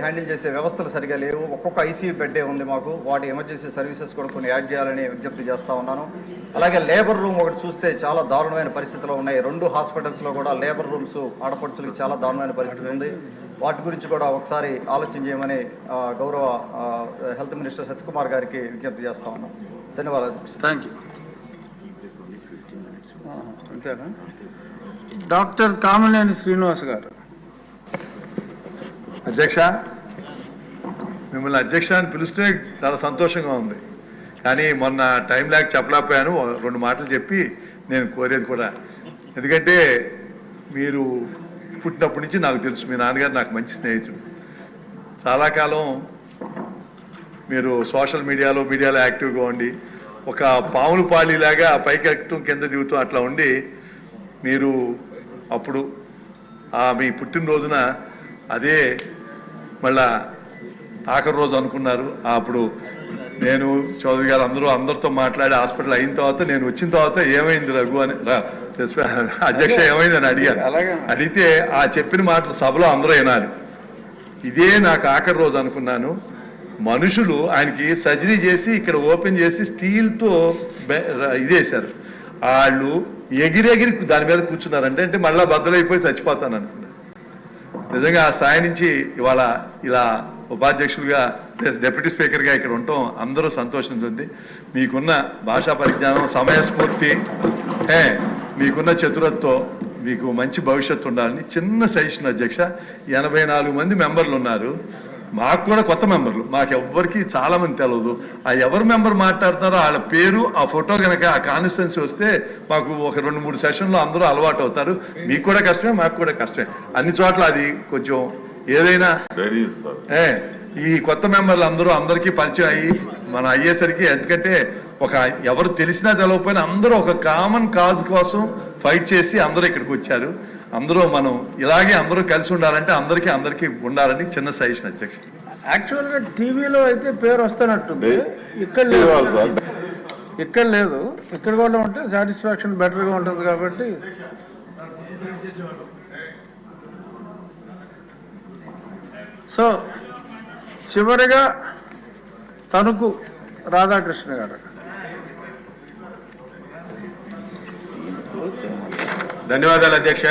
Handle చేసే వ్యవస్థలు సరిగా లేవు. ఒక్కొక్క ఐసీయూ బెడ్డే ఉంది మాకు. వాటి ఎమర్జెన్సీ సర్వీసెస్ కూడా కొన్ని యాడ్ చేయాలని విజ్ఞప్తి చేస్తూ ఉన్నాను. అలాగే లేబర్ రూమ్ ఒకటి చూస్తే చాలా దారుణమైన పరిస్థితిలో ఉన్నాయి. 2 హాస్పిటల్స్లో కూడా లేబర్ రూమ్స్ ఆడపడుచులకి చాలా దారుణమైన పరిస్థితి ఉంది. వాటి గురించి కూడా ఒకసారి ఆలోచన చేయమని గౌరవ హెల్త్ మినిస్టర్ సత్యకుమార్ గారికి విజ్ఞప్తి చేస్తా ఉన్నాం. ధన్యవాదాలు. Thank you. అంతేనా? డాక్టర్ కామినేని శ్రీనివాస్ గారు. అధ్యక్ష, మిమ్మల్ని అధ్యక్ష అని పిలిస్తే చాలా సంతోషంగా ఉంది. కానీ మొన్న టైం లేక చెప్పలేకపోయాను. 2 మాటలు చెప్పి నేను కోరేది కూడా, ఎందుకంటే మీరు పుట్టినప్పటి నుంచి నాకు తెలుసు. మీ నాన్నగారు నాకు మంచి స్నేహితుడు. చాలా కాలం మీరు సోషల్ మీడియాలో యాక్టివ్గా ఉండి ఒక పాములు పాలిలాగా పైకి ఎక్కడం కింద దిగుతూ అట్లా ఉండి మీరు అప్పుడు మీ పుట్టినరోజున అదే మళ్ళా ఆఖరి రోజు అనుకున్నారు. అప్పుడు నేను చౌదరి గారు అందరితో మాట్లాడి హాస్పిటల్ అయిన తర్వాత నేను వచ్చిన తర్వాత ఏమైంది రఘు అని అధ్యక్ష ఏమైంది అని అడిగాను. అడిగితే ఆ చెప్పిన మాటలు సభలో అందరూ వినాలి. ఇదే నాకు ఆఖరి రోజు అనుకున్నాను. మనుషులు ఆయనకి సర్జరీ చేసి ఇక్కడ ఓపెన్ చేసి స్టీల్తో ఇదేశారు. వాళ్ళు ఎగిరెగిరి దాని మీద కూర్చున్నారంటే అంటే మళ్ళా బద్దలైపోయి చచ్చిపోతాను అనుకున్నాను. నిజంగా ఆ స్థాయి నుంచి ఇవాళ ఇలా ఉపాధ్యక్షులుగా డిప్యూటీ స్పీకర్గా ఇక్కడ ఉండటం అందరూ సంతోషించింది. మీకున్న భాషా పరిజ్ఞానం, సమయస్ఫూర్తి, మీకున్న చతురతతో మీకు మంచి భవిష్యత్తు ఉండాలని చిన్న సజెషన్ అధ్యక్ష. 84 మంది మెంబర్లు ఉన్నారు. మాకు కూడా కొత్త మెంబర్లు, మాకు ఎవ్వరికి చాలా మంది తెలియదు. ఆ ఎవరు మెంబర్ మాట్లాడుతున్నారో వాళ్ళ పేరు, ఆ ఫోటో కనుక ఆ కాన్స్టిట్యున్సీ వస్తే మాకు ఒక 2-3 సెషన్లో అందరూ అలవాటు అవుతారు. మీకు కూడా కష్టమే, మాకు కూడా కష్టమే. అన్ని చోట్ల అది కొంచెం ఏదైనా ఈ కొత్త మెంబర్లు అందరికీ పరిచయం అయ్యి మనం అయ్యేసరికి, ఎందుకంటే ఒక ఎవరు తెలిసినా తెలవకపోయినా అందరూ ఒక కామన్ కాజ్ కోసం ఫైట్ చేసి అందరూ ఇక్కడికి వచ్చారు. అందరూ మనం ఇలాగే అందరూ కలిసి ఉండాలంటే అందరికీ ఉండాలని చిన్న సజెషన్ అధ్యక్ష. యాక్చువల్గా టీవీలో అయితే పేరు వస్తున్నట్టుంది, ఇక్కడ లేదు. ఇక్కడ కూడా ఉంటే సాటిస్ఫాక్షన్ బెటర్గా ఉంటుంది కాబట్టి సో చివరిగా తణుకు రాధాకృష్ణ గారు. ధన్యవాదాలు అధ్యక్ష.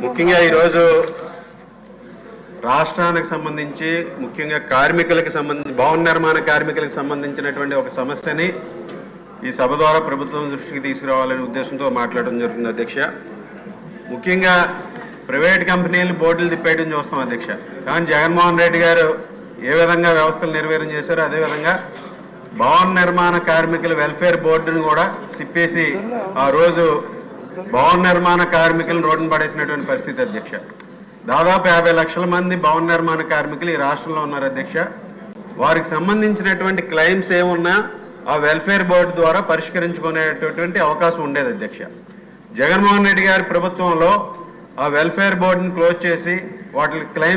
ముఖ్యంగా ఈరోజు రాష్ట్రానికి సంబంధించి, ముఖ్యంగా కార్మికులకు సంబంధించి, భవన నిర్మాణ కార్మికులకు సంబంధించినటువంటి ఒక సమస్యని ఈ సభ ద్వారా ప్రభుత్వం దృష్టికి తీసుకురావాలనే ఉద్దేశంతో మాట్లాడడం జరుగుతుంది అధ్యక్ష. ముఖ్యంగా ప్రైవేట్ కంపెనీలు బోర్డులు తిప్పేయడం చూస్తాం అధ్యక్ష. కానీ జగన్మోహన్ రెడ్డి గారు ఏ విధంగా వ్యవస్థలు నిర్వీర్యం చేశారో అదేవిధంగా భవన నిర్మాణ కార్మికుల వెల్ఫేర్ బోర్డును కూడా తిప్పేసి ఆ రోజు భవన నిర్మాణ కార్మికులను రోడ్డును పడేసినటువంటి పరిస్థితి అధ్యక్ష. దాదాపు 50 లక్షల మంది భవన నిర్మాణ కార్మికులు ఈ రాష్ట్రంలో ఉన్నారు అధ్యక్ష. వారికి సంబంధించినటువంటి క్లెయిమ్స్ ఏమున్నా ఆ వెల్ఫేర్ బోర్డు ద్వారా పరిష్కరించుకునేటటువంటి అవకాశం ఉండేది అధ్యక్ష. జగన్మోహన్ రెడ్డి గారి ప్రభుత్వంలో ఆ వెల్ఫేర్ బోర్డుని క్లోజ్ చేసి వాటి క్లెయిమ్